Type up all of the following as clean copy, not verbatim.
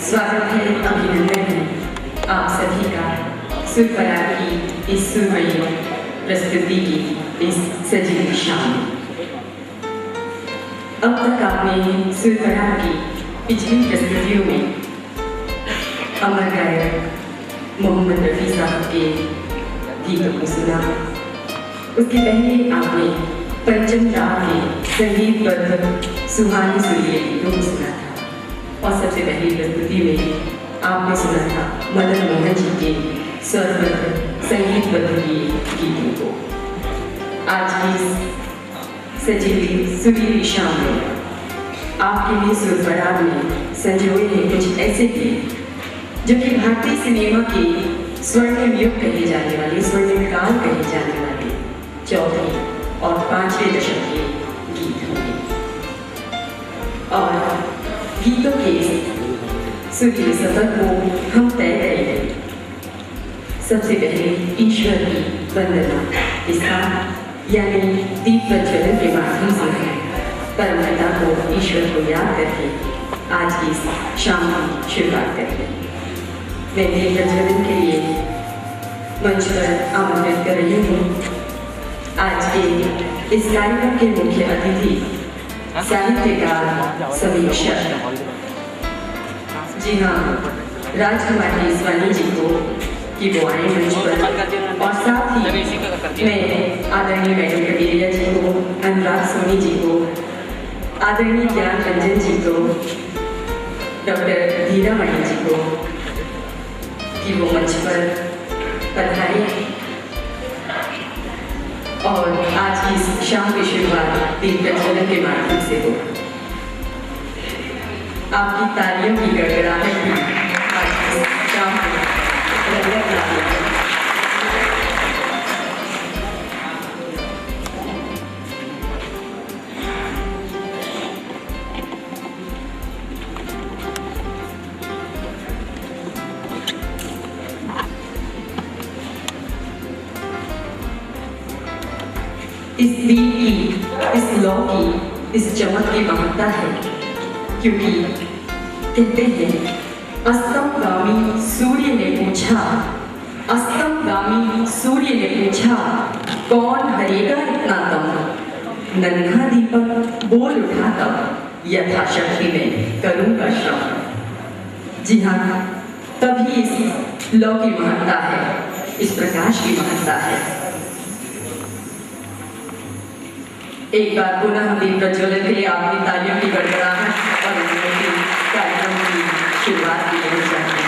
स्वागत है, अभिनंदन है आप सभी का सुरपरा की इस सुरमयी प्रस्तुति की इस सजीवी शाम में। अब तक आपने सुरपरा की पिछली प्रस्तुतियों में अमर गायक मोहम्मद रफ़ी साहब के गीतों को सुना। उसके पहले आपने पंचम राग के संगीतबद्ध सुहानी सुरीले गीतों को सुना था और सबसे पहली प्रस्तुति में आपने सुना था मदन मोहन जी के स्वरबद्ध संगीतबद्ध गीतों को। आज की सजीवी सुरीली शाम में आपके लिए सुरपराग में संजोए हैं कुछ ऐसे गीत जो कि भारतीय सिनेमा के स्वर्णिम युग कहे जाने वाले, स्वर्णिम काल कहे जाने वाले चौथे और पांचवें दशक के गीत होंगे। और गीतों के सुरीले सफर को हम तय करेंगे। सबसे पहले ईश्वर की वंदना के साथ, यानी दीप प्रज्वलन के माध्यम से परमपिता को, ईश्वर को याद करके आज की शाम की शुरुआत करेंगे। मैं दीप प्रज्वलन के लिए मंच पर आमंत्रित कर रही हूँ आज के इस कार्यक्रम के मुख्य अतिथि साहित्यकार, समीक्षक, जी हाँ, राजकुमार केसवानी जी को की वो आए मंच पर, और साथ ही मैं आदरणीय मैडम कटेरिया जी को, अनुराग सोनी जी को, आदरणीय ज्ञान रंजन जी को, डॉक्टर धीरामणि जी को कि वो मंच पर पधारे और आज की शाम की शुरुआत दीप प्रज्वलन के माध्यम से हो। आपकी तालियों की गड़गड़ाहट भी आज की शाम को रंगत लाती है। इस दीप की, इस लौ की, इस चमक की महत्ता है क्योंकि कहते हैं अस्तमगामी सूर्य ने पूछा, अस्तमगामी सूर्य ने पूछा, कौन हरेगा इतना दम? नन्हा दीपक बोल उठा तब, यथाशक्ति में करूँगा श्रम। जी हाँ, तभी इस लौ की महत्ता है, इस प्रकाश की महत्ता है। एक बार पुनः दीप प्रज्वलन के लिए आपकी तालियों की गड़गड़ाहट और कार्यक्रम की शुरुआत की जानी चाहिए।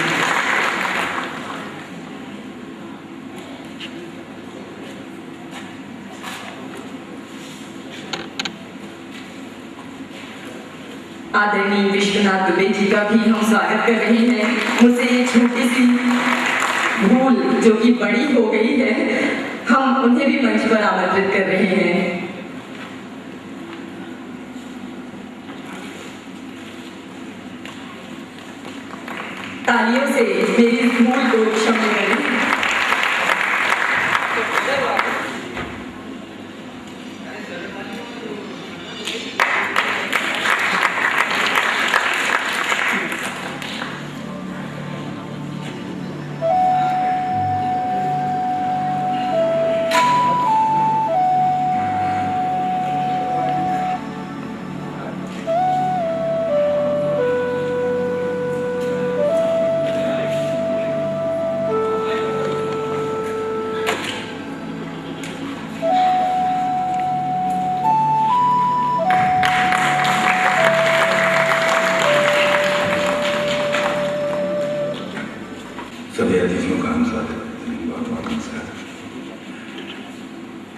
आदरणीय विश्वनाथ दुबे जी का भी हम स्वागत कर रहे हैं। मुझसे ये छोटी सी भूल जो कि बड़ी हो गई है, हम उन्हें भी मंच पर आमंत्रित कर रहे हैं। तालियों से मेरी भूल को क्षमा करें। सभी अतिथियों का हम स्वागत करते हैं। बहुत बहुत नमस्कार।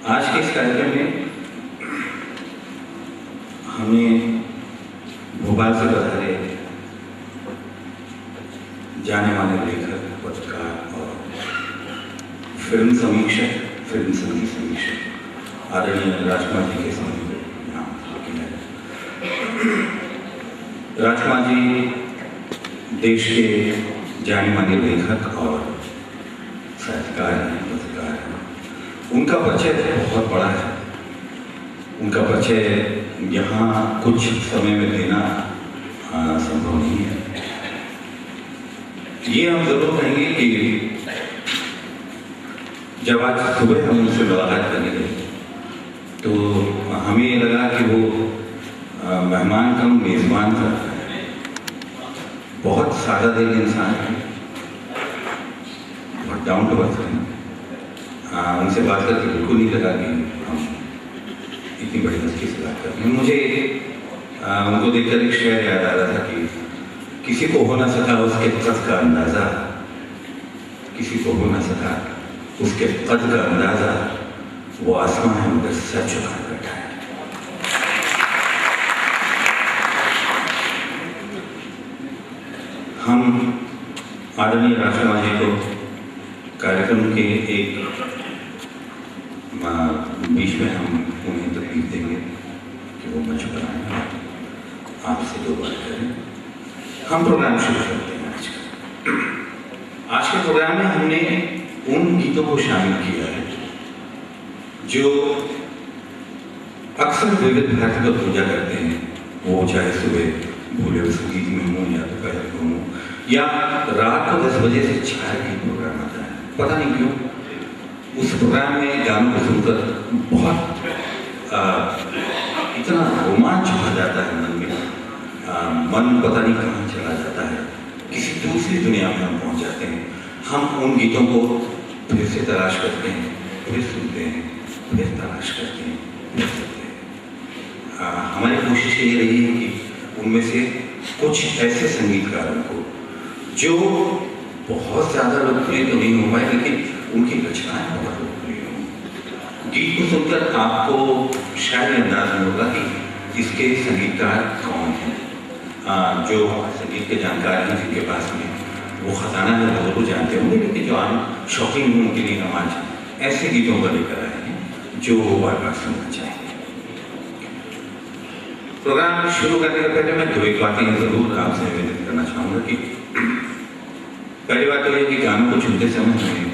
आज के इस कार्यक्रम में हमने भोपाल से पधारे जाने माने लेखक, पत्रकार और फिल्म समीक्षक, फिल्म संगीत समीक्षक आदरणीय राजकुमार जी के सामने यहाँ हाकिम है। राजकुमार जी देश के जाने माने लेखक और साहित्यकार हैं, पत्रकार हैं। उनका परिचय बहुत बड़ा है। उनका परिचय यहाँ कुछ समय में देना संभव नहीं है। ये हम जरूर कहेंगे कि जब आज सुबह हम उनसे मुलाकात करने गए तो हमें ये लगा कि वो मेहमान कम मेज़बान था। बहुत सादा दिल इंसान है, बहुत डाउन टू अर्थ है। उनसे बात करके बिल्कुल नहीं लगा कि हम इतनी बड़ी हस्ती से बात करते हैं। मुझे उनको देखकर एक शेर याद आ रहा था कि किसी को हो ना सका उसके कद का अंदाज़ा, किसी को हो ना सका उसके कद का अंदाज़ा, वो आसमान है मगर सर झुका बैठा है। हम आदरणीय राष्ट्रपति जी को कार्यक्रम के एक बीच में हम उन्हें तकलीफ देंगे कि वो मंच पर आए, आपसे दो बात करें। हम प्रोग्राम शुरू करते हैं। आज के प्रोग्राम में हमने उन गीतों को शामिल किया है जो अक्सर विविध भारती को पूजा करते हैं, वो चाहे सुबह भूले उस गीत में हूँ या दोपहर में हूँ या रात को 10 बजे से 4 गीत प्रोग्राम आता है। पता नहीं क्यों उस प्रोग्राम में गानों को सुनकर बहुत इतना रोमांच आ जाता है मन में, मन पता नहीं कहाँ चला जाता है, किसी दूसरी दुनिया में हम पहुँच जाते हैं। हम उन गीतों को फिर से तलाश करते हैं, फिर सुनते हैं, फिर तलाश करते हैं, फिर सुनते हैं। हमारी कोशिश ये रही है कि उनमें से कुछ ऐसे संगीतकारों को जो बहुत ज़्यादा लोकप्रिय तो नहीं हो पाए लेकिन उनकी रचनाएं बहुत लोकप्रिय हों। गीत को सुनकर आपको शायद अंदाज नहीं होगा कि इसके संगीतकार कौन हैं। जो संगीत के जानकार हैं जिनके पास में वो खजाना है वो जरूर जानते होंगे, लेकिन जो आम शौकीन हैं उनके लिए हम आज ऐसे गीतों को लेकर आए हैं जो वो बार बार सुनना चाहेंगे। प्रोग्राम शुरू करने से पहले मैं 2 बातें जरूर आपसे निवेदन करना चाहूँगा कि पहली बात तो ये कि गानों को चुनते समय हमें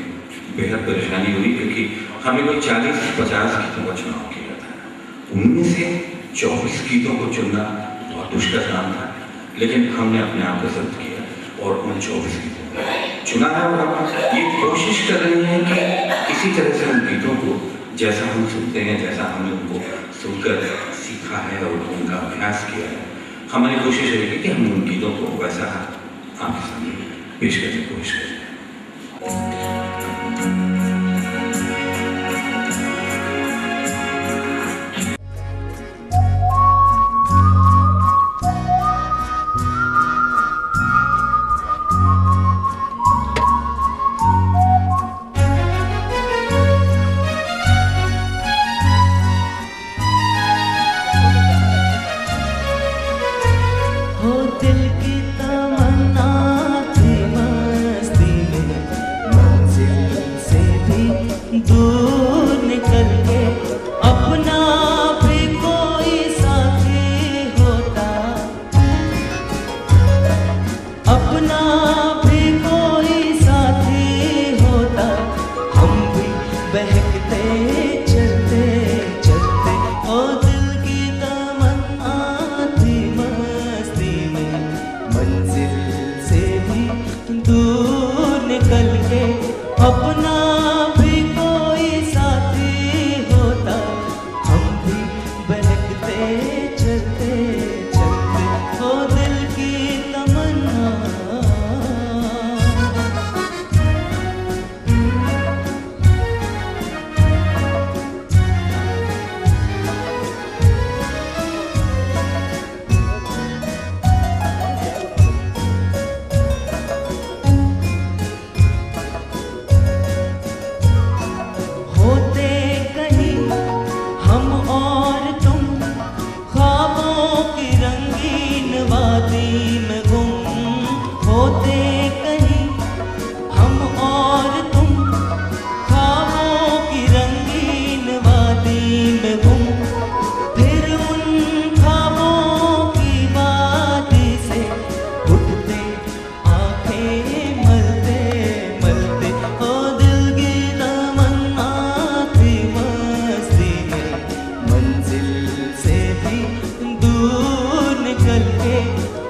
बेहद परेशानी हुई क्योंकि हमें कोई 40-50 गीतों का चुनाव किया था। उनमें से 24 गीतों को चुनना बहुत दुष्कर काम था, लेकिन हमने अपने आप को जब्त किया और उन 24 गीतों को चुना है। और हम ये कोशिश कर रहे हैं कि किसी तरह से उन गीतों को जैसा हम सुनते हैं, जैसा हमने उनको सुनकर सीखा है और उनका अभ्यास किया है, हमारी कोशिश रहेगी कि हम उन गीतों को वैसा आपके सामने पेश करने की कोशिश करें।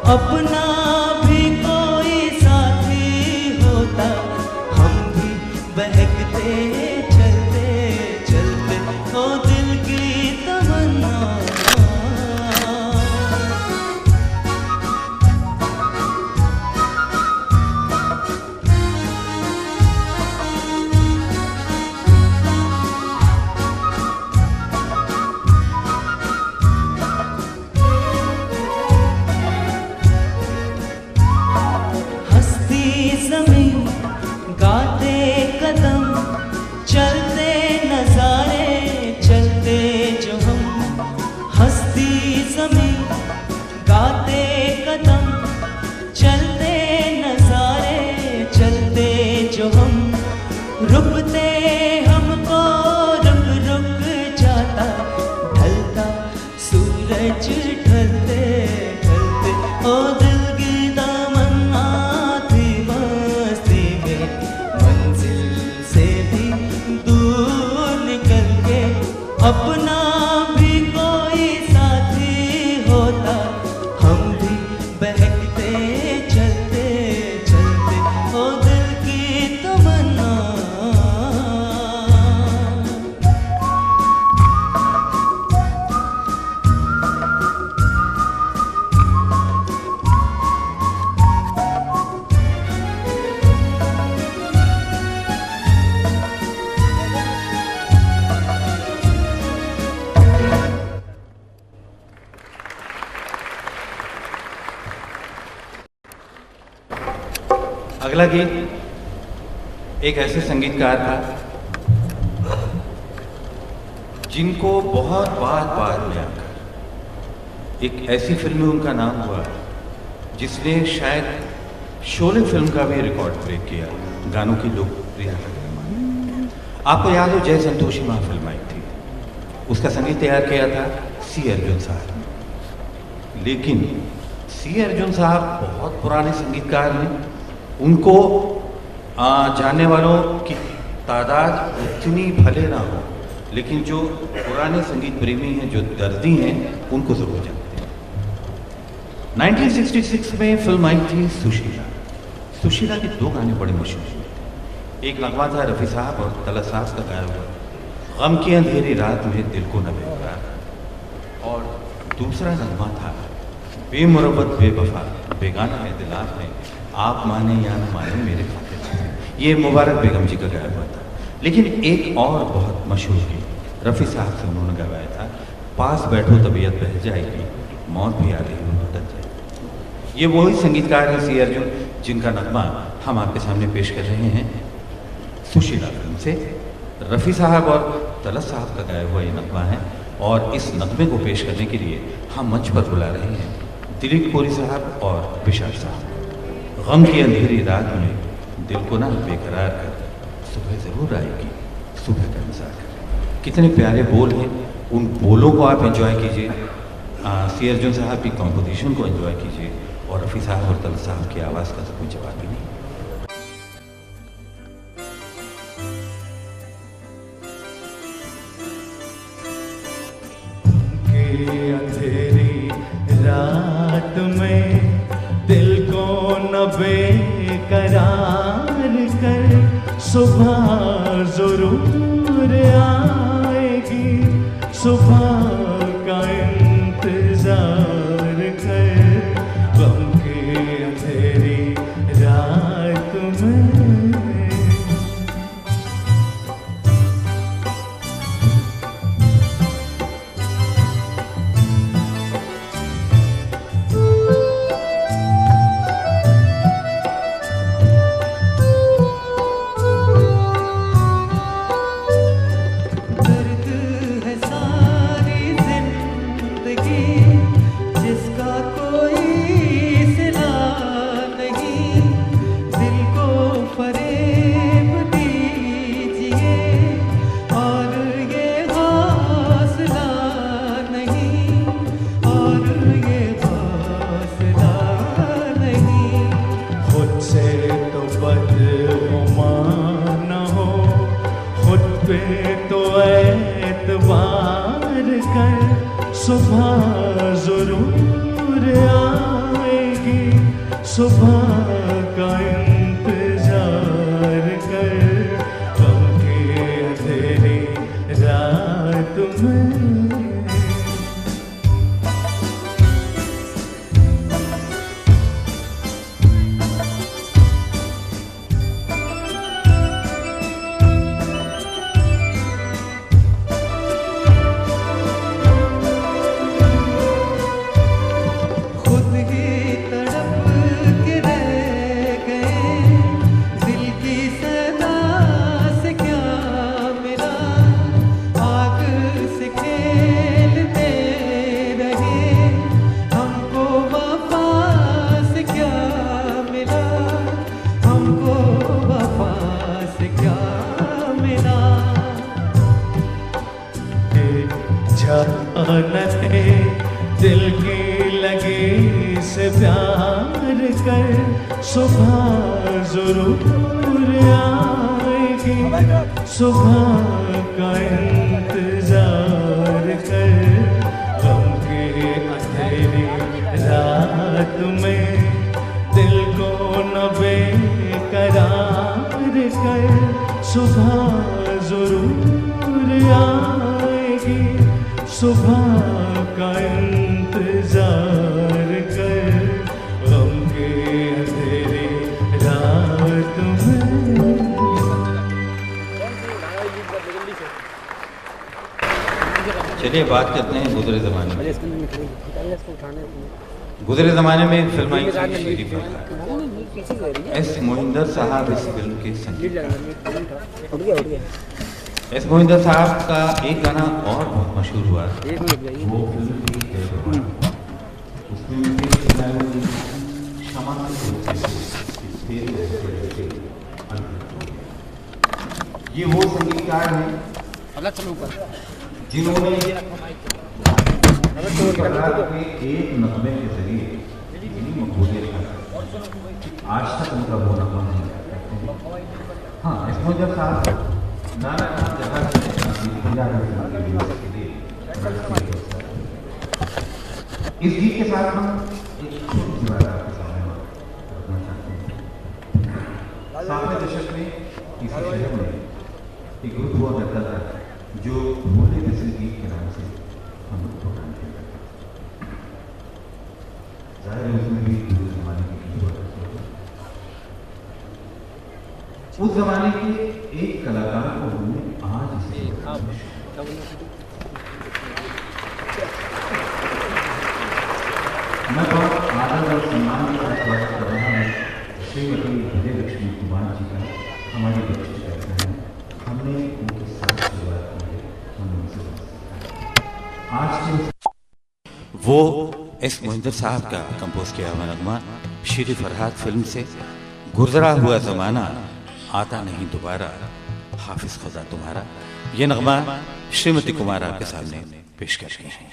अपना भी कोई साथी अपना भी कोई साथी होता, हम भी बहकते चलते चलते, ओ दिल की तमन्ना। अगला गीत एक ऐसे संगीतकार था जिनको बहुत बाद में आकर एक ऐसी फिल्म में उनका नाम हुआ जिसने शायद शोले फिल्म का भी रिकॉर्ड ब्रेक किया, गानों की लोकप्रियता के मामले। आपको याद हो जय संतोषी मां फिल्म आई थी, उसका संगीत तैयार किया था सी अर्जुन साहब। लेकिन सी अर्जुन साहब बहुत पुराने संगीतकार हैं, उनको जानने वालों की तादाद उतनी भले ना हो, लेकिन जो पुराने संगीत प्रेमी हैं, जो दर्दी हैं, उनको जरूर जानते हैं। 1966 में फिल्म आई थी सुशीला। सुशीला के दो गाने बड़े मशहूर हुए थे। एक नगमा था रफ़ी साहब और तलत साहब का गाया हुआ गम की अंधेरी रात में दिल को न बेकरार, और दूसरा नगमा था बेमुरब्बत बेवफा बेगाना है दिल आपने, आप माने या न माने मेरे खातिर। ये मुबारक बेगम जी का गाया हुआ था। लेकिन एक और बहुत मशहूर गीत रफ़ी साहब से उन्होंने गवाया था, पास बैठो तबीयत बह जाएगी, मौत भी आ रही हो बदल जाएगी। ये वही संगीतकार हैं सी अर्जुन जिनका नगमा हम आपके सामने पेश कर रहे हैं सुशीला फिल्म से। रफ़ी साहब और तलत साहब का गाया हुआ ये नगमा है, और इस नगमे को पेश करने के लिए हम मंच पर बुला रहे हैं दिलीप कोरी साहब और विशाल साहब। गम की अंधेरी रात में दिल को ना बेकरार कर, सुबह ज़रूर आएगी, सुबह का इंतज़ार कर। कितने प्यारे बोल हैं, उन बोलों को आप एंजॉय कीजिए, सी अर्जुन साहब की कॉम्पोजिशन को एंजॉय कीजिए, और रफ़ी साहब और तलत साहब की आवाज़ का तो कोई जवाब ही नहीं। अंधेरी रात में दिल को न बेकरार कर, सुबह जरूर आएगी, सुबह का इंतजार कर। गम की अंधेरी रात में सुबह जरूर आएगी, सुबह का इंतजार कर। गम की अंधेरी रात में दिल की लगी से प्यार कर, सुबह जरूर आएगी, सुबह का इंतजार सुबह का इंतजार कर गम के अंधेरी रात में। चलिए बात करते हैं गुजरे ज़माने में। गुजरे ज़माने में एक फिल्म आई थी शेरी फरहाद। एस मोहिंदर साहब इस फिल्म के संगीतकार। एस मोहिंदर साहब का एक गाना और बहुत मशहूर हुआ, वो फिल्म थी जय भवानी। उसमें उनके गाए हुए क्षमा ये वो संगीतकार हैं जिन्होंने एक नगमे के जरिए मकबूलियत का आज तक उनका वो नगमा नहीं करते। हाँ, एस मोहिंदर साहब नाना जगह से इस गीत के साथ हम एक छोटी सी बात आपके सामने रखना चाहते हैं। सातवें दशक में किसी शहर में एक ग्रुप हुआ करता था जो भोले दिल गीत के नाम से हम लोग प्रोग्राम किया करते। जाहिर है उसमें भी दूसरे जमाने की गीत हुआ करते। उस जमाने के एक कलाकार को हमने आज इसे मैं बहुत आदर और सम्मान के साथ स्वागत कर रहा हूँ श्रीमती विजय लक्ष्मी कुमार जी का। हमारी बच्ची कहते हैं हमने उनके साथ शुरुआत की है, हमने उनसे आज के वो एस मोहिंदर साहब का कंपोज किया हुआ नगमा शेरी फरहाद फिल्म से गुजरा हुआ ज़माना आता नहीं दोबारा हाफिज खुदा तुम्हारा। ये नगमा श्रीमती कुमार आपके सामने पेश कर रही हैं।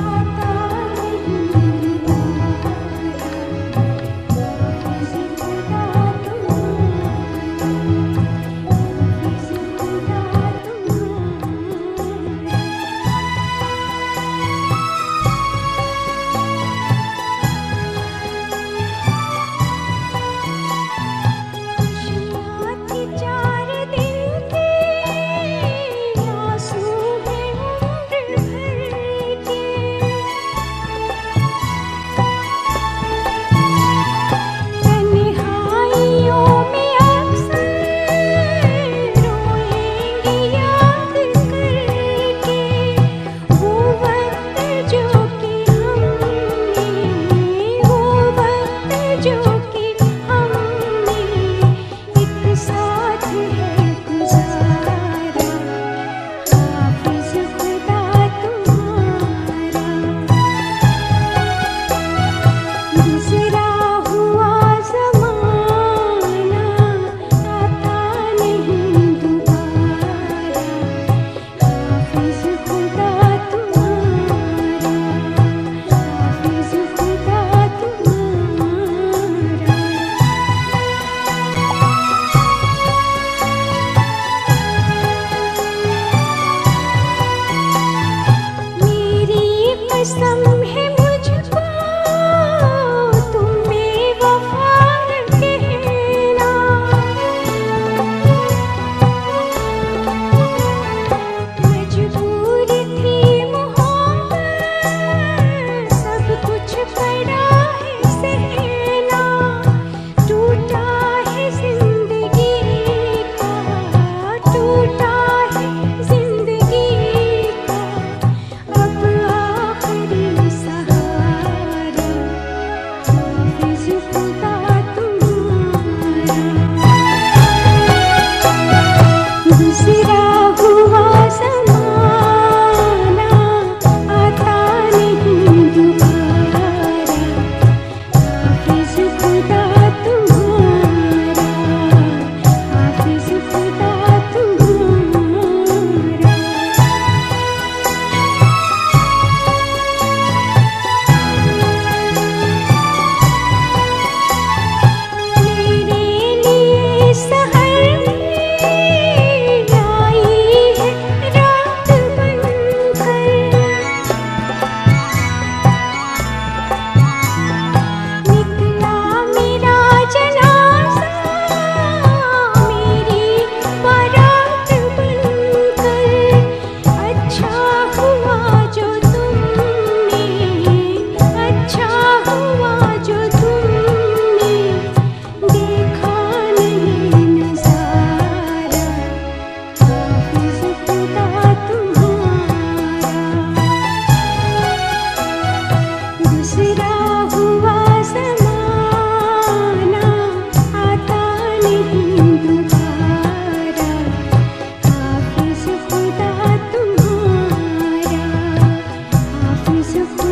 आता नहीं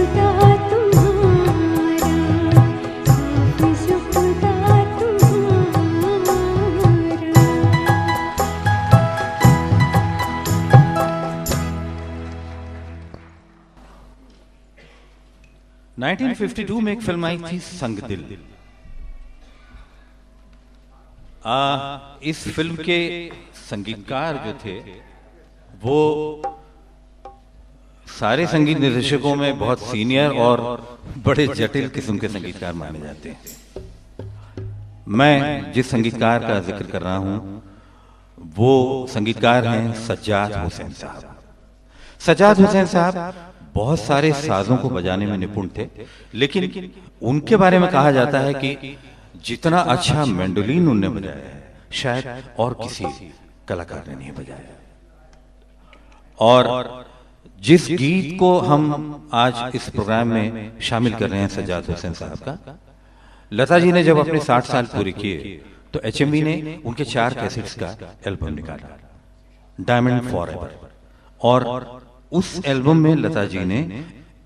खुदा तुम्हारा, हाफिज खुदा तुम्हारा। 1952 में एक फिल्म आई थी संग दिल। इस फिल्म के संगीतकार जो थे वो सारे संगीत निर्देशकों में बहुत सीनियर और बड़े जटिल किस्म के संगीतकार माने जाते हैं। मैं जिस संगीतकार का जिक्र कर रहा हूं वो संगीतकार हैं सज्जाद हुसैन साहब। सज्जाद हुसैन साहब बहुत सारे साजों को बजाने में निपुण थे, लेकिन उनके बारे में कहा जाता है कि जितना अच्छा मैंडोलिन उनने बजाया है शायद और किसी कलाकार ने नहीं बजाया। और जिस गीत को हम आज इस प्रोग्राम में शामिल कर रहे हैं सज्जाद हुसैन साहब का, लता जी ने जब अपने 60 साल पूरे किए तो HMV ने उनके 4 कैसेट्स का एल्बम निकाला, डायमंड फॉरएवर, और उस एल्बम में लता जी ने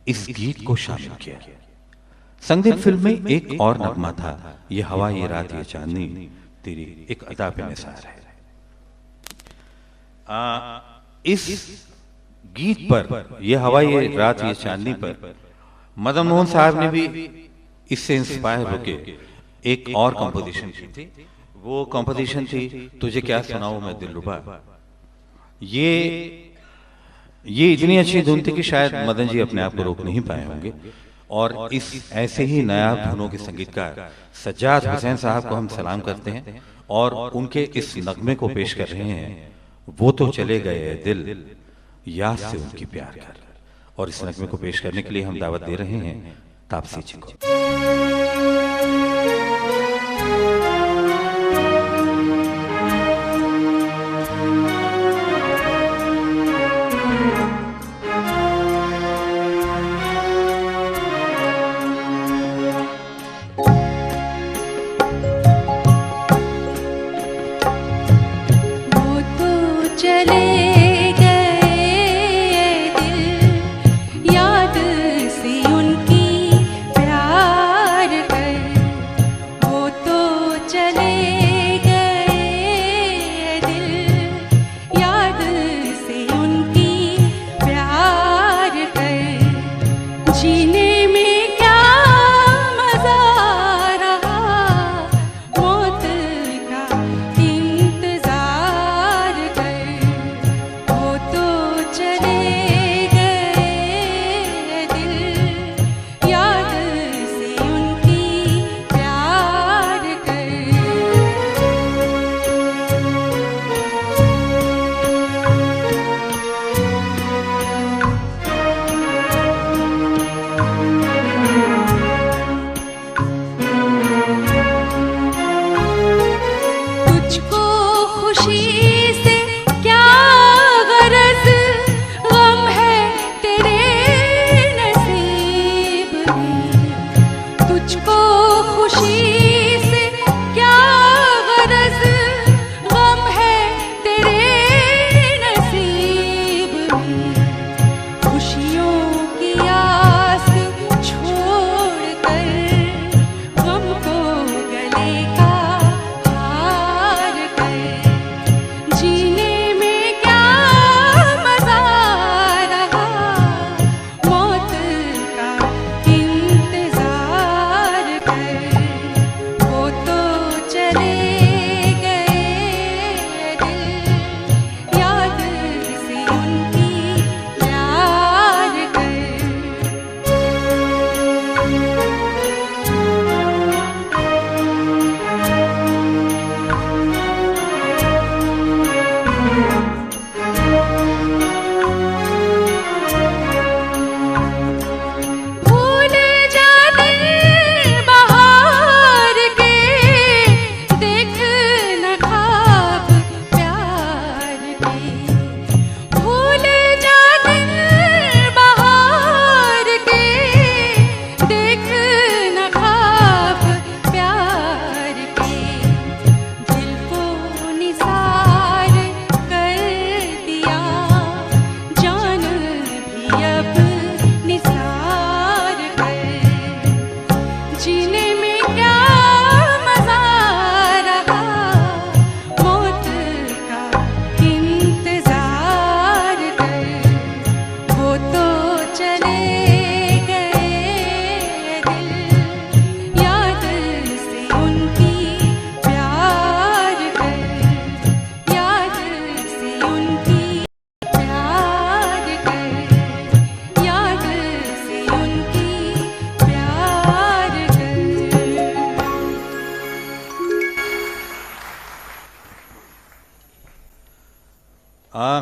इस गीत को शामिल किया। संगीत फिल्म में एक और नगमा था, ये हवा ये रात ये चांदनी तेरी एक अदा पे निसार है। इस गीत पर, ये हवा ये रात ये चांदनी पर, मदन मोहन साहब ने भी इससे इंस्पायर होके एक और कंपोजिशन की थी। वो कंपोजिशन थी तुझे क्या सुनाऊं मैं दिलरुबा। ये इतनी अच्छी धुन थी कि शायद मदन जी अपने आप को रोक नहीं पाए होंगे। और इस ऐसे ही नायाब धुनों के संगीतकार सज्जाद हुसैन साहब को हम सलाम करते हैं और उनके इस नगमे को पेश कर रहे हैं, वो तो चले गए दिल याद से उनकी प्यार कर। और इस नगमे को पेश करने के लिए हम दावत दे रहे हैं तापसी जी को। प्यार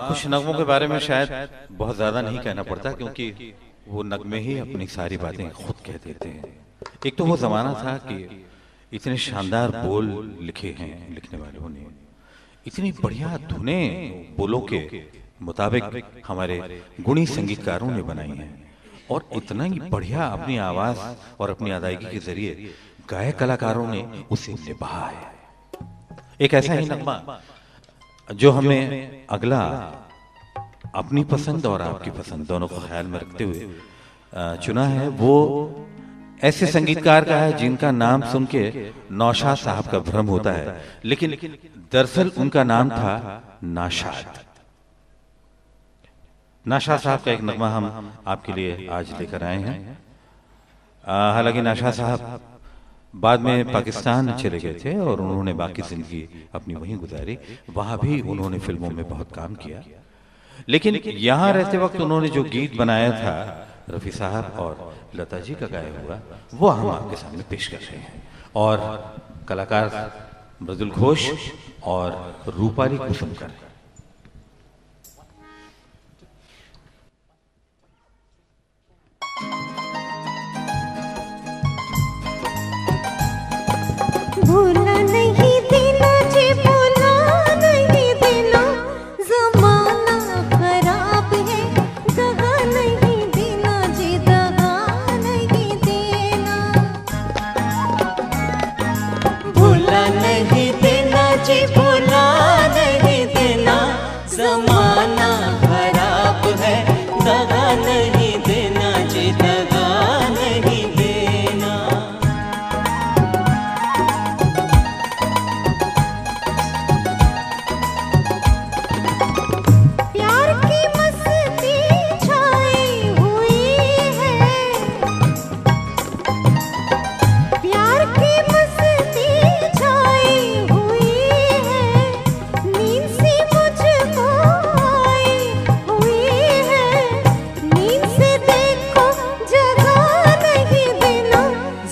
कुछ नगमों के बारे में शायद बहुत ज़्यादा नहीं कहना पड़ता, क्योंकि वो नगमे ही अपनी सारी बातें खुद कह देते हैं। एक तो वो ज़माना था कि इतने शानदार बोल लिखे हैं लिखने वालों ने, इतनी बढ़िया धुनें बोलों के मुताबिक हमारे गुणी संगीतकारों ने बनाई हैं, और इतना ही बढ़िया अपनी आवाज़ और अपनी अदायगी के जरिए गायक कलाकारों ने उसे निभाया है। एक ऐसा ही नगमा जो हमें अगला अपनी पसंद और आपकी पसंद दोनों को ख्याल में रखते हुए चुना है, वो ऐसे संगीतकार का है जिनका नाम सुन के नौशाद साहब का भ्रम होता है, लेकिन दरअसल उनका नाम था नाशाद। नाशाद साहब का एक नगमा हम आपके लिए आज लेकर आए हैं। हालांकि नाशाद साहब बाद में पाकिस्तान चले गए थे और उन्होंने बाकी जिंदगी अपनी वहीं गुजारी। वहां भी उन्होंने फिल्मों में बहुत काम किया, लेकिन यहाँ रहते वक्त उन्होंने जो गीत बनाया था रफ़ी साहब और लता जी का गाया हुआ, वो हम आपके सामने पेश कर रहे हैं। और कलाकार मृदुल घोष और रूपाली कुसुमकर। भूला नहीं देना जी, भूला नहीं देना, ज़माना खराब है, दगा नहीं देना जी, दगा नहीं देना। भूला नहीं देना जी, भूला नहीं देना, ज़माना खराब है, दगा नहीं देना जी, दगा नहीं देना। प्यार की मस्ती छाई हुई है, प्यार की मस्ती छाई हुई है, नींद सी मुझको आई हुई है, नींद से देखो जगा नहीं देना,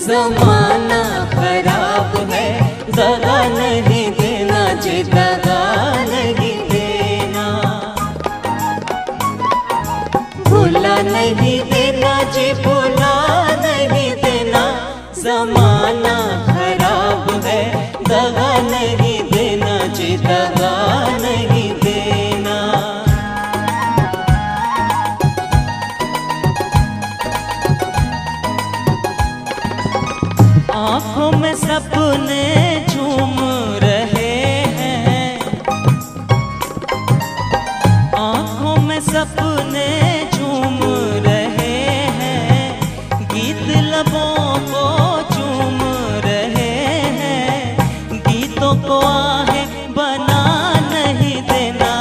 ज़माना खराब है, दगा नहीं देना जी, दगा नहीं देना। भूला नहीं देना जी, भूला नहीं देना, ज़माना खराब है, दगा नहीं देना जी, दगा नहीं देना। आँखों में सपने झूम रहे हैं, आँखों में सपने झूम रहे हैं, गीत लबों को चूम रहे हैं, गीतों को आहें बना नहीं देना,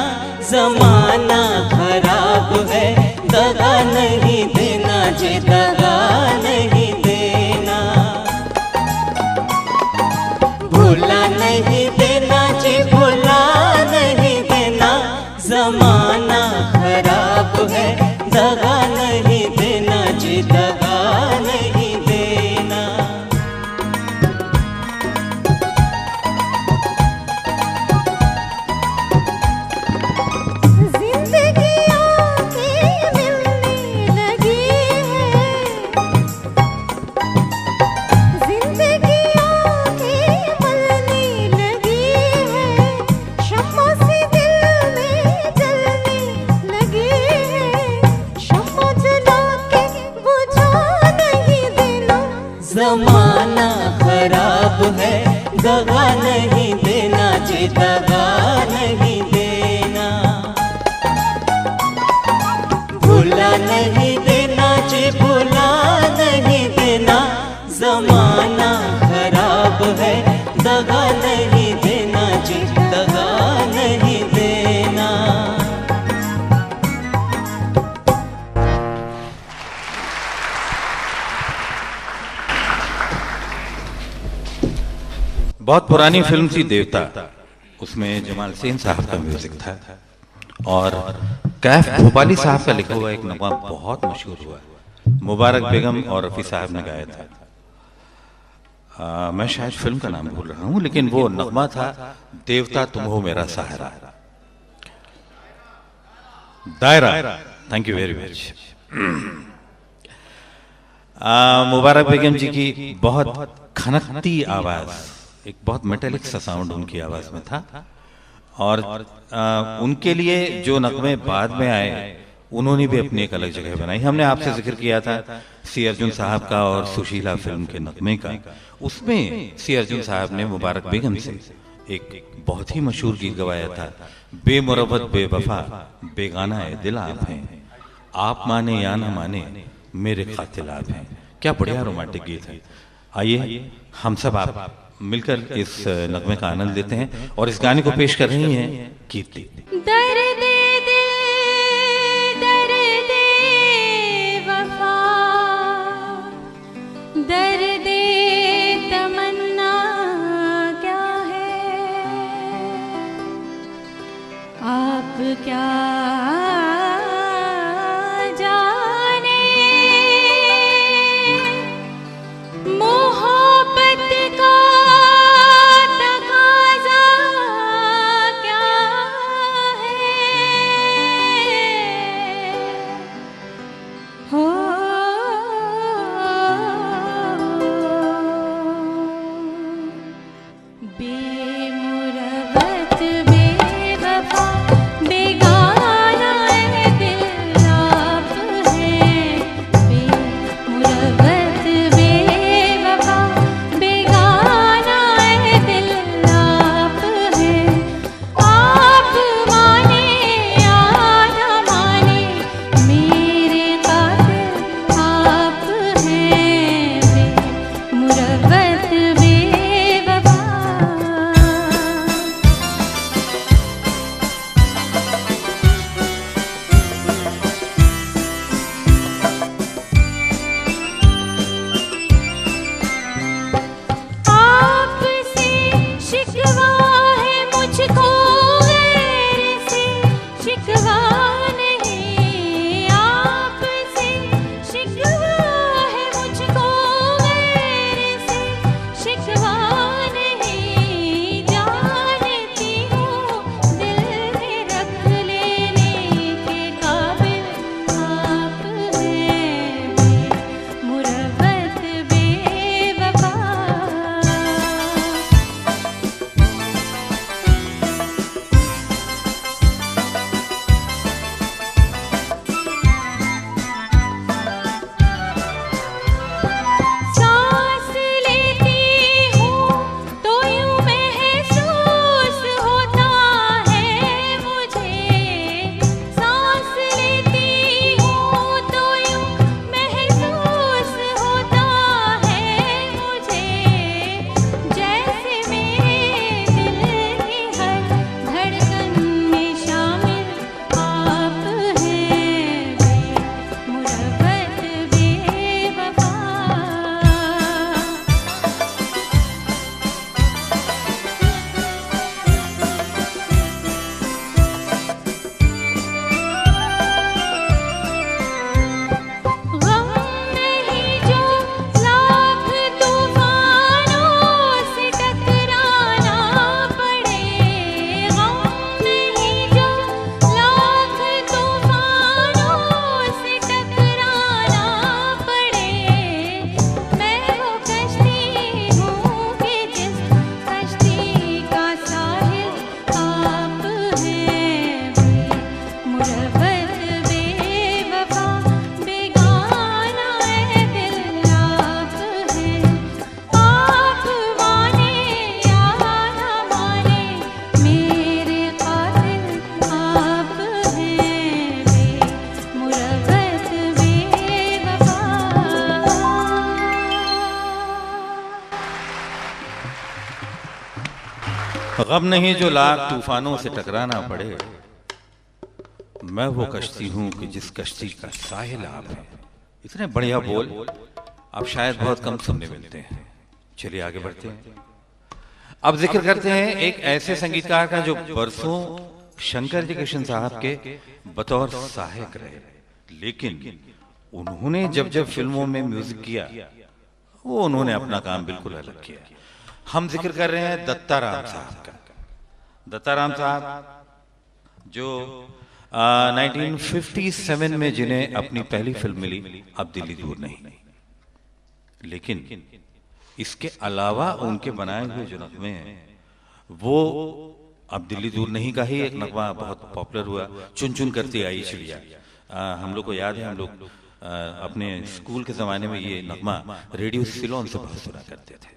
ज़माना खराब है, दगा नहीं देना जी, दगा नहीं देना। भूला नहीं देना जी, भूला नहीं देना, ज़माना खराब है, दगा नहीं देना जी, दगा नहीं देना। जिंदगी आके मिलने लगी है, जिंदगी आके मलने लगी है, शम्मों से दिल में जलने लगी है, शम्मों जला के बुझा नहीं देना, ज़माना खराब है, दगा नहीं देना जी, दगा नहीं देना। भूला नहीं देना जी, भूला नहीं देना, ज़माना खराब है, दगा नहीं देना जी, दगा नहीं देना। बहुत पुरानी फिल्म थी देवता, उसमें जमाल सेन साहब का म्यूजिक था, और कैफ भोपाली साहब का लिखा हुआ एक नगमा बहुत मशहूर हुआ, मुबारक बेगम और रफ़ी साहब ने गाया था। मैं शायद फिल्म का नाम भूल रहा हूँ, लेकिन वो नगमा था देवता तुम हो मेरा सहारा। दायरा, थैंक यू वेरी मच। मुबारक बेगम जी की बहुत खनकती आवाज, एक बहुत मेटेलिक सा साउंड उनकी आवाज में था। और उनके लिए जो नगमे बाद में आए उन्होंने भी अपनी एक अलग जगह बनाई। हमने आपसे जिक्र किया था सी अर्जुन साहब का और सुशीला फिल्म के नगमे का। उसमें सी अर्जुन साहब ने मुबारक बेगम से एक बहुत ही मशहूर गीत गवाया था, बेमुरवत बेवफा बेगाना ए दिल आप हैं, आप माने या ना माने मेरे कातिल आप हैं। क्या बढ़िया रोमांटिक गीत है। आइए हम सब आप मिलकर इस नगमे का आनंद लेते हैं और इस गाने को पेश कर रही हैं कीर्ति। दर्द वफा, दर्द तमन्ना क्या है, आप क्या जाने, मोहब्बत का तकाज़ा क्या है, हो बेमुरवत बेवफा बेगाना ए दिल आप हैं, बेमुरवत बेवफा बेगाना ए दिल आप हैं, आप माने या ना माने मेरे कातिल आप हैं, बेमुरवत बेवफा। आपसे शिकवा है मुझको, गैर से शिकवा नहीं, आपसे शिकवा है मुझको, गैर से शिकवा नहीं, जानती हूँ दिल में रख लेने के काबिल आप हैं, बेमुरवत बेवफा। सांस लेती हूँ तो यूं महसूस होता है मुझे, सांस लेती हूँ तो यूं महसूस होता है मुझे, जैसे मेरे दिल की हर धड़कन में शामिल आप हैं, बेमुरवत बेवफा। गम नहीं जो लाख तूफानों से टकराना पड़े, गम नहीं जो लाख तूफानों से टकराना पड़े, मैं वो कश्ती हूँ कि जिस कश्ती का साहिल आप हैं, बेमुरवत बेवफा बेगाना ए दिल आप हैं, आप माने या ना माने मेरे कातिल आप हैं, बेमुरवत बेवफा। गम नहीं जो लाख तूफानों से टकराना पड़े, मैं वो कश्ती हूँ कि जिस कश्ती का साहिल आप हैं। इतने बढ़िया बोल अब शायद बहुत कम सुनने मिलते हैं। चलिए आगे बढ़ते हैं। अब जिक्र करते हैं एक ऐसे संगीतकार का जो बरसों शंकर जी किशन साहब के बतौर सहायक रहे, लेकिन उन्होंने जब जब फिल्मों में म्यूजिक किया वो उन्होंने अपना काम बिल्कुल अलग किया। हम जिक्र कर रहे हैं दत्ताराम साहब का। दत्ताराम साहब जो 1957 में जिन्हें अपनी पहली फिल्म मिली अब दिल्ली दूर नहीं, लेकिन इसके अलावा उनके बनाए हुए जो नगमे हैं वो अब दिल्ली दूर नहीं का ही एक नगमा बहुत पॉपुलर हुआ, चुन चुन करती आई चिड़िया। हम लोग को याद है, हम लोग अपने स्कूल के ज़माने में ये नगमा रेडियो सिलोन से बहुत सुना करते थे।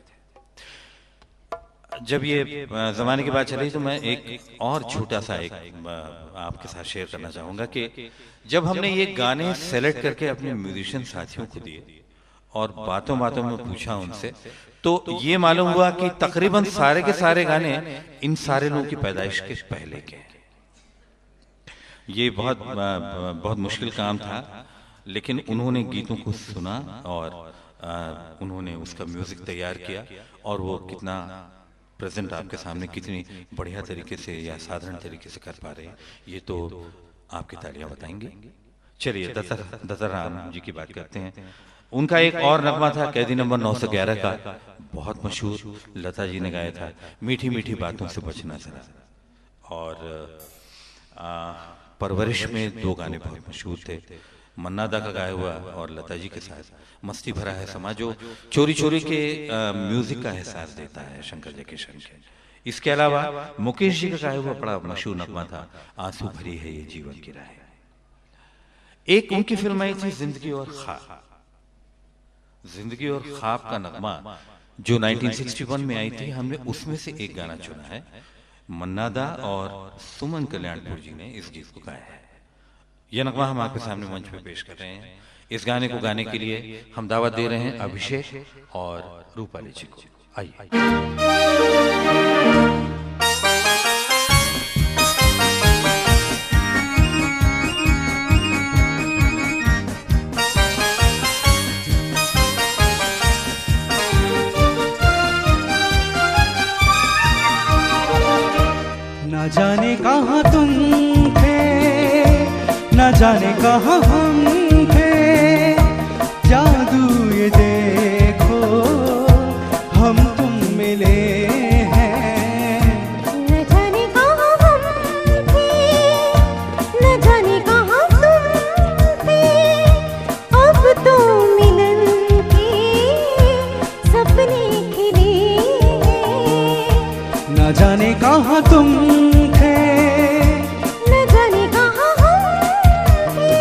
जब ये ज़माने की बात चली तो मैं एक और छोटा सा एक आपके साथ शेयर करना चाहूँगा कि जब हमने ये गाने सेलेक्ट करके अपने म्यूजिशियन साथियों को दिए और बातों बातों में पूछा उनसे, तो ये मालूम हुआ कि तकरीबन सारे के सारे गाने इन सारे लोगों की पैदाइश के पहले के हैं। ये बहुत मुश्किल काम था, लेकिन उन्होंने गीतों को सुना और उन्होंने उसका म्यूजिक तैयार किया और वो कितना प्रेजेंट आपके सामने कितनी बढ़िया तरीके से या साधारण तरीके से कर पा रहे हैं, ये तो आपकी तालियां बताएंगे। चलिए दत्ता राम जी की बात करते हैं। उनका एक और नगमा था कैदी नंबर 911 का, बहुत मशहूर, लता जी ने गाया था, मीठी मीठी बातों से बचना जरा। और परवरिश में दो गाने बहुत मशहूर थे, मन्ना दा का गाया हुआ और लता जी के साथ मस्ती भरा है समा, जो चोरी चोरी के म्यूजिक का एहसास देता है शंकर जयकिशन के। इसके अलावा मुकेश जी का गाया हुआ बड़ा मशहूर नगमा था आंसू भरी है ये जीवन की राह। एक उनकी फिल्म आई थी जिंदगी और ख्वाब। जिंदगी और ख्वाब का नगमा जो 1961 में आई थी, हमने उसमें से एक गाना चुना है। मन्ना दा और सुमन कल्याणपुर जी ने इस गीत को गाया है। यह नगमा हम आपके सामने मंच पे पेश कर रहे हैं। इस गाने को गाने के लिए हम दावत दे रहे हैं अभिषेक और रूपाली जी को। आइए। न जाने कहाँ तुम थे, न जाने कहाँ हम थे, जादू ये देखो हम तुम मिले हैं। न जाने कहाँ हम थे, न जाने कहाँ तुम थे, अब तो मिलन के सपने खिले हैं। न जाने कहाँ तुम थे, न जाने कहाँ हम थे।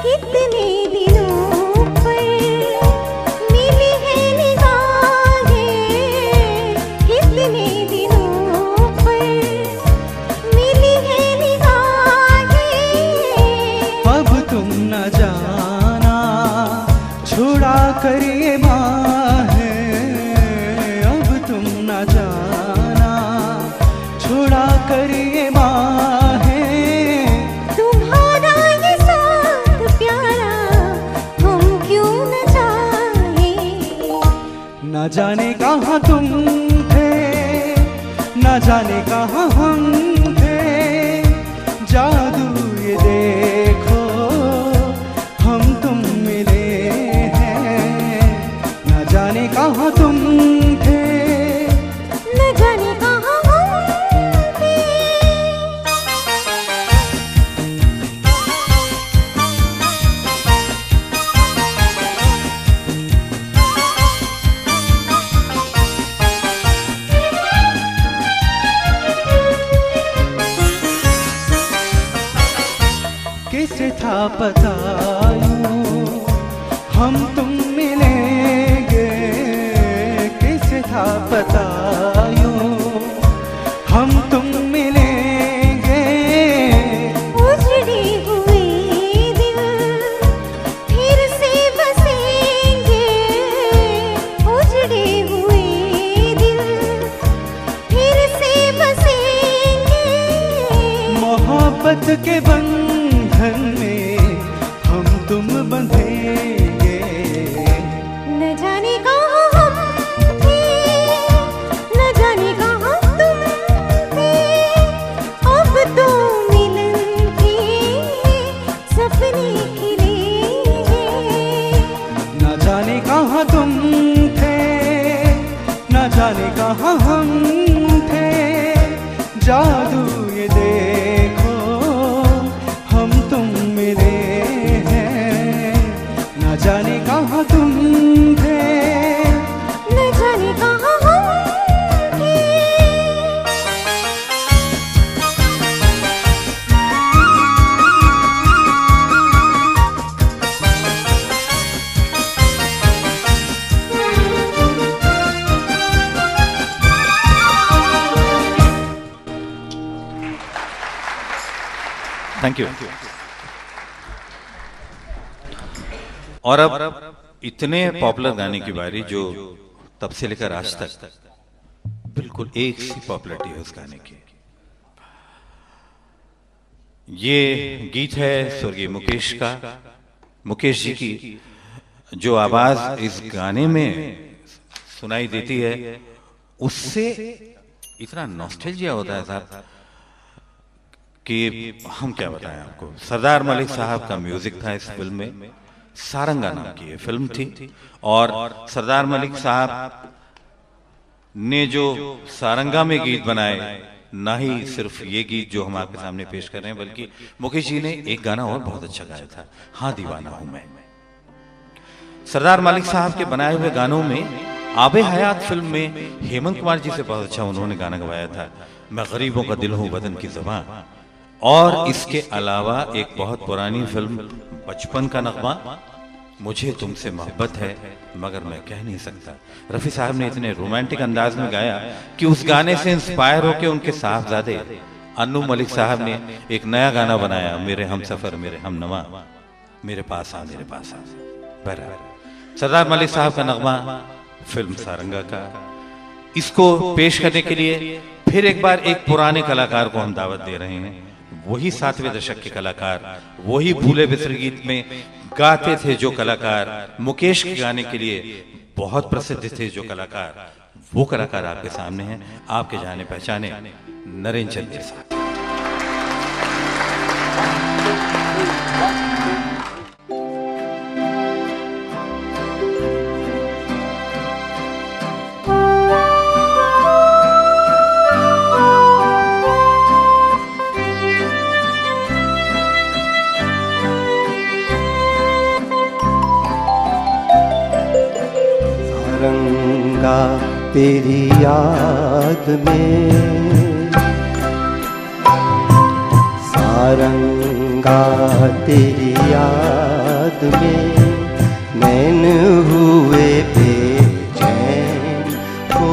कितने दिनों पर मिली है निगाहें, कितने दिनों पर मिली है निगाहें। अब तुम न जाना छुड़ा कर ये बाहें, अब तुम न जाना छुड़ा कर ये बाहें। तुम्हारा ये साथ प्यारा हम क्यों न चाहें। न जाने कहाँ तुम थे, न जाने कहाँ हम थे, जादू ये देखो हम तुम मिले हैं। न जाने कहाँ तुम थे, न जाने कहाँ हम थे। किसे था पता यूं हम तुम मिलेंगे, जाने कहाँ हम थे, जादू ये देखो हम तुम मिले हैं, न जाने कहाँ तुम थे, न जाने कहाँ हम थे। Thank you. और अब इतने पॉपुलर गाने की बारी जो तब से लेकर आज तक बिल्कुल एक सी पॉपुलरिटी है उस गाने की। ये गीत है स्वर्गीय मुकेश का, मुकेश जी की जो आवाज इस गाने में सुनाई देती है, उससे इतना नॉस्टैल्जिया होता है साहब कि हम क्या बताएं आपको। सरदार मलिक साहब का म्यूजिक था इस फिल्म में, सारंगा नाम की ये फिल्म थी, और सरदार मलिक साहब ने जो सारंगा में गीत बनाए, ना ही सिर्फ ये गीत जो हम आपके सामने पेश कर रहे हैं, बल्कि मुकेश जी ने एक गाना और बहुत अच्छा गाया था, हाँ दीवाना हूं मैं। सरदार मलिक साहब के बनाए हुए गानों में आबे हयात फिल्म में हेमंत कुमार जी से बहुत अच्छा उन्होंने गाना गवाया था, मैं गरीबों का दिल हूं वतन की ज़बां। और इसके अलावा एक बहुत पुरानी फिल्म बचपन का नगमा, मुझे तुमसे मोहब्बत है मगर मैं कह नहीं सकता, रफी साहब ने इतने रोमांटिक अंदाज में गाया कि उस गाने से इंस्पायर होकर उनके साहबजादे अन्नू मलिक साहब ने एक नया गाना बनाया, मेरे हमसफर मेरे हमनवा, मेरे पास आ मेरे पास आ। बहरहाल सरदार मलिक साहब का नगमा फिल्म सारंगा का, इसको पेश करने के लिए फिर एक बार एक पुराने कलाकार को हम दावत दे रहे हैं, वही 7वें दशक के कलाकार, वही भूले बिसरे गीत में गाते थे जो कलाकार, मुकेश के गाने के लिए बहुत प्रसिद्ध थे जो कलाकार, वो कलाकार आपके सामने हैं, आपके जाने पहचाने नरेंद्र चंद्र साहब। सारंगा तेरी याद में, सारंगा तेरी याद में नैन हुए बेचैन हो,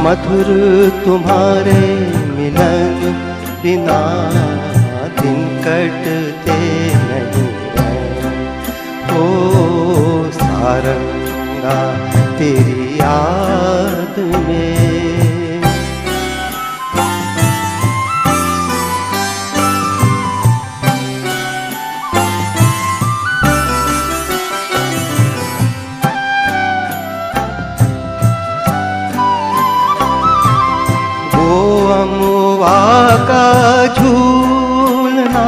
मधुर तुम्हारे मिलन बिना दिन कटते नहीं हो, सारंगा तेरी याद में। वो अमुआ का झूलना,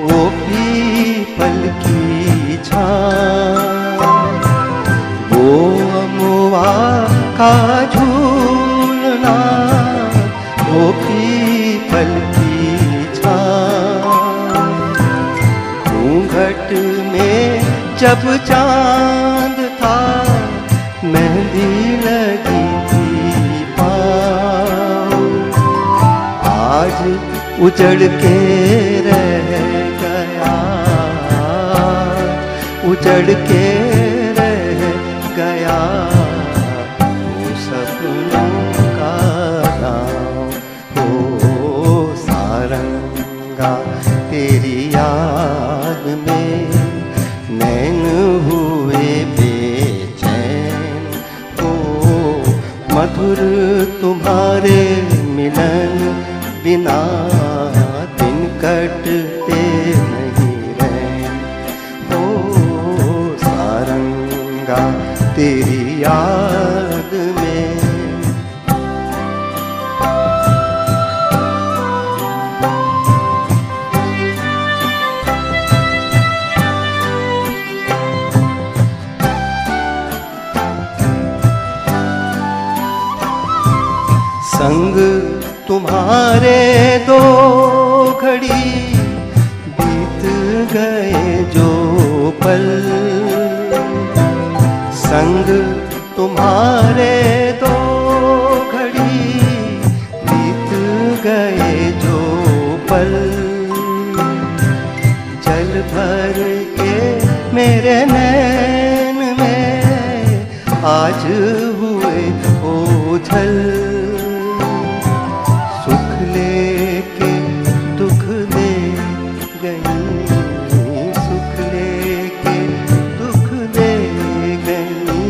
वो पीपल की छाँव, वो अमुआ का झूलना, वो पीपल की छाँव, घूंघट में जब चांद था मेहंदी लगी थी पाँव, आज उजड़ के रह गया, उजड़ के रह गया वो सपनों का गाँव, हो सारंगा तेरी याद में नैन हुए बेचैन हो, मधुर तुम्हारे मिलन बिना दिन कटते नहीं रैन हो, सारंगा तेरी याद में। तुम्हारे दो घड़ी बीत गए जो पल, जल भर के मेरे नैन में आज हुए ओझल। सुख लेके दुख ले गई, सुख लेके दुख ले गई,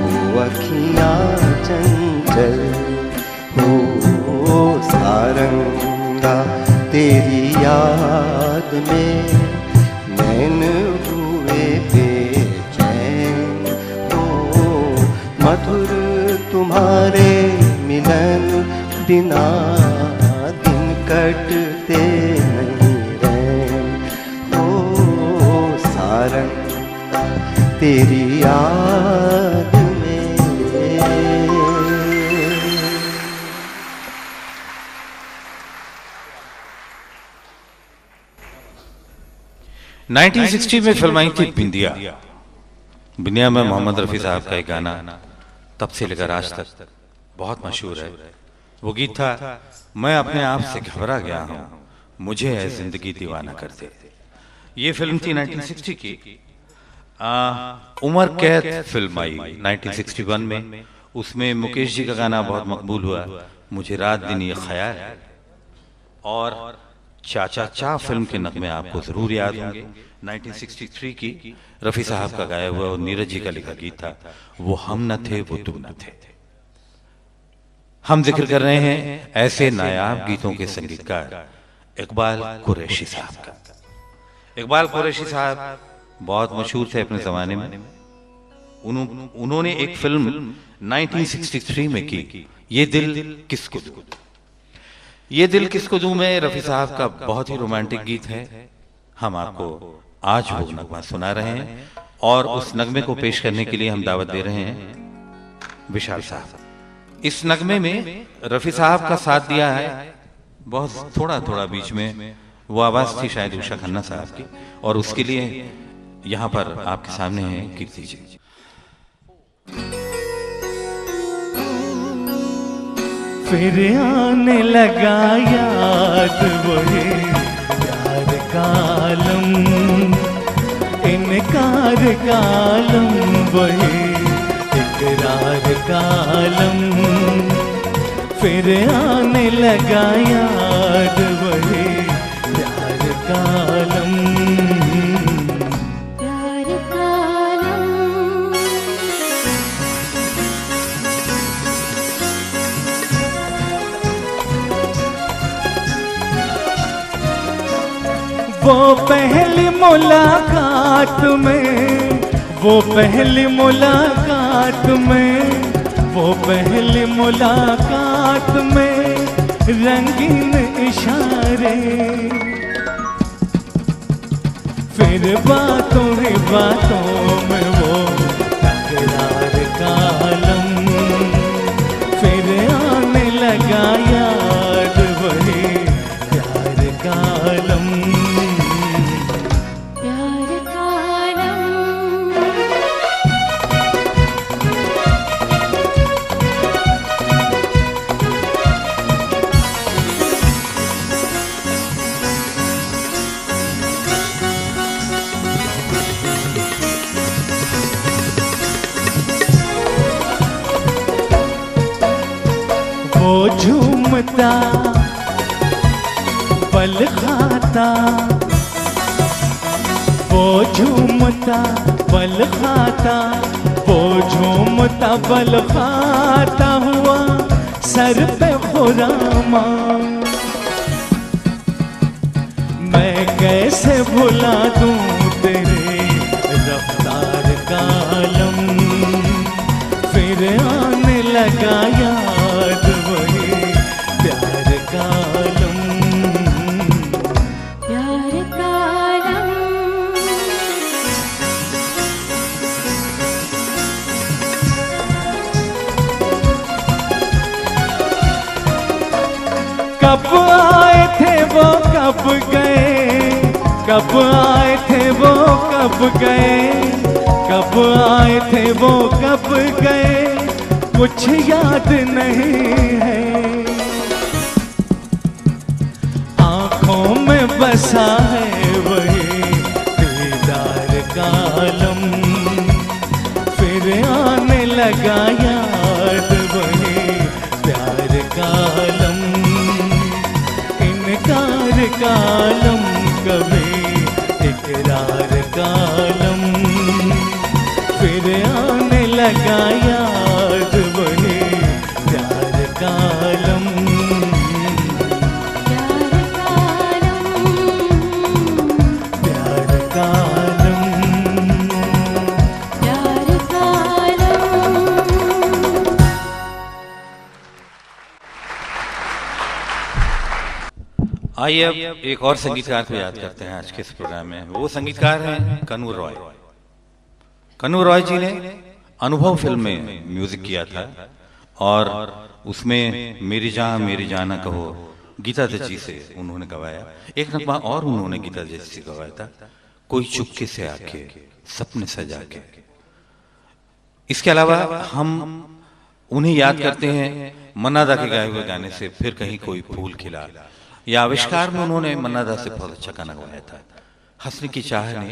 वो अखियाँ चंचल। हो सारंगा तेरी याद में नैन हुए बेचैन। हो मधुर तुम्हारे मिलन बिना दिन कटते नहीं रैन। हो सारंगा तेरी याद में। 1960 में फिल्म आई थी बिंदिया। बिंदिया में मोहम्मद रफ़ी साहब का एक गाना तब से लेकर आज तक बहुत मशहूर है। वो गीत था, मैं अपने आप से घबरा गया हूँ, मुझे है जिंदगी दीवाना कर दे। ये फिल्म थी 1960 की। उमर कैद फिल्म आई 1961 में। उसमें मुकेश जी का गाना बहुत मकबूल हुआ, मुझे रात दिन ये ख्याल है। और चाचा चा फिल्म के नगमे आपको जरूर याद होंगे, 1963 की रफ़ी साहब का गाया हुआ और नीरज जी का लिखा गीत था, वो हम न थे वो तुम न थे। हम जिक्र कर रहे हैं ऐसे नायाब गीतों के संगीतकार इकबाल कुरैशी साहब का। इकबाल कुरैशी साहब बहुत मशहूर थे अपने जमाने में। उन्होंने एक फिल्म 1963 में की, ये दिल किसको दूं। ये दिल किसको दूं में रफ़ी साहब का बहुत ही रोमांटिक गीत है। हम आपको आज वो नगमा सुना रहे हैं और उस नगमे को पेश करने के लिए हम दावत दे रहे हैं विशाल साहब। इस नगमे में रफ़ी साहब का साथ दिया है बहुत थोड़ा थोड़ा, बीच में वो आवाज थी शायद उषा खन्ना साहब की, और उसके लिए यहाँ पर आपके सामने है कीर्ति जी। फिर आने लगा याद वही प्यार कालम, इनकार कालम वही इकरार कालम। फिर आने लगा याद वही प्यार कालम। प्यार कालम वो पहली मुलाकात में, वो पहली मुलाकात में, वो पहली मुलाकात में रंगीन इशारे। फिर बातों ही बातों में वो तकरार कालम। फिर आने लगा याद वही प्यार कालम। प्यार कालम वो झूमता पल खाता, वो झूमता पल खाता, वो झूमता पल खाता हुआ सर पे खुरामा। मैं कैसे भुला दूं तेरे रफ्तार कालम। फिर आने लगा याद वही प्यार कालम। प्यार कालम कब आए थे वो कब गए, कब आए थे वो कब गए, कब आए थे वो कब गए कुछ याद नहीं है, आंखों में बसा है वही दीदार का आलम, फिर आने लगा याद वही प्यार का आलम, इनकार का आलम कभी इकरार का आलम, फिर आने लगा याद वही प्यार का आलम। प्यार का आलम, प्यार का आलम, प्यार का आलम। आइए अब एक और संगीतकार को याद करते हैं आज के इस प्रोग्राम में। वो संगीतकार हैं कन्वर रॉय। कन्वर रॉय जी ने अनुभव फिल्म में म्यूजिक किया था और उसमें मेरी जाना कहो गीता दत्त जी से उन्होंने गवाया। एक नगमा और उन्होंने गीता दत्त से गवाया था, कोई चुपके से आके सपने सजा के। इसके अलावा हम उन्हें याद करते हैं मन्ना दा के गाए हुए गाने से फिर कहीं कोई फूल खिला, या आविष्कार में उन्होंने मन्ना दा से बहुत अच्छा गाना गवाया था, हंसने की चाह ने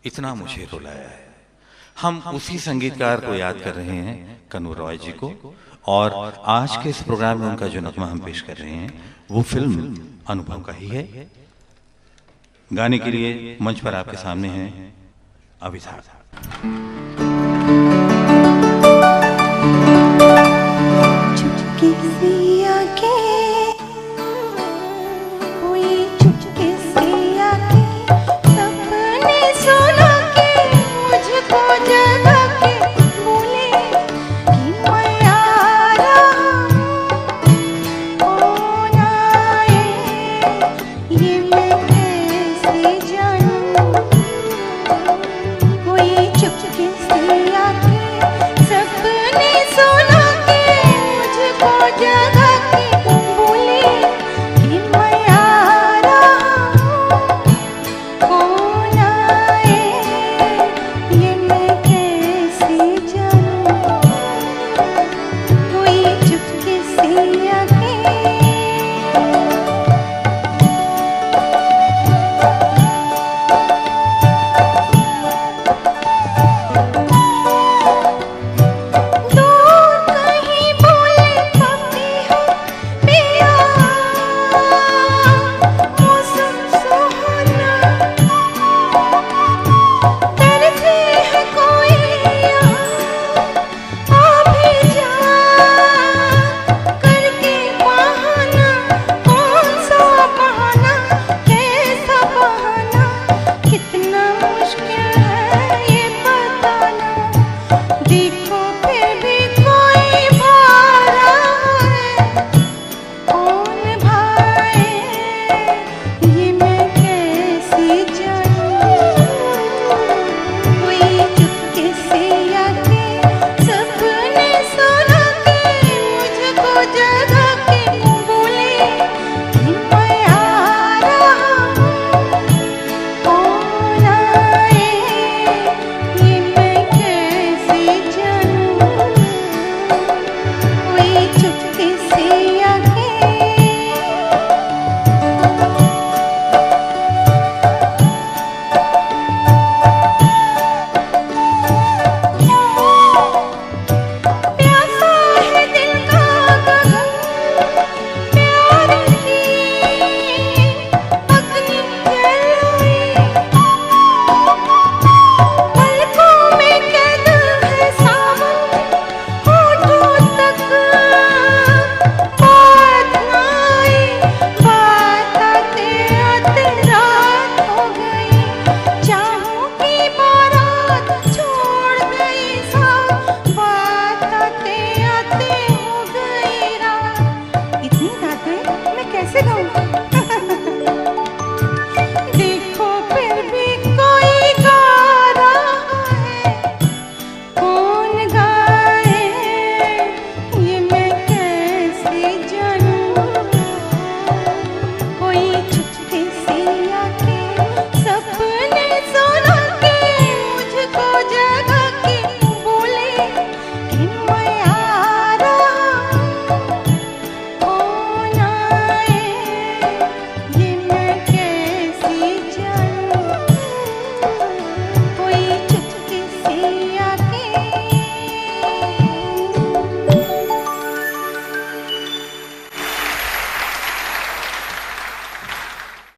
इतना मुझे रुलाया है। हम उसी संगीतकार को याद कर रहे हैं कन्वर रॉय जी को, और आज के इस प्रोग्राम में उनका जो नगमा हम पेश कर रहे हैं वो फिल्म अनुभव का ही है। गाने के लिए मंच पर आपके सामने हैं अभिधान। चुपके से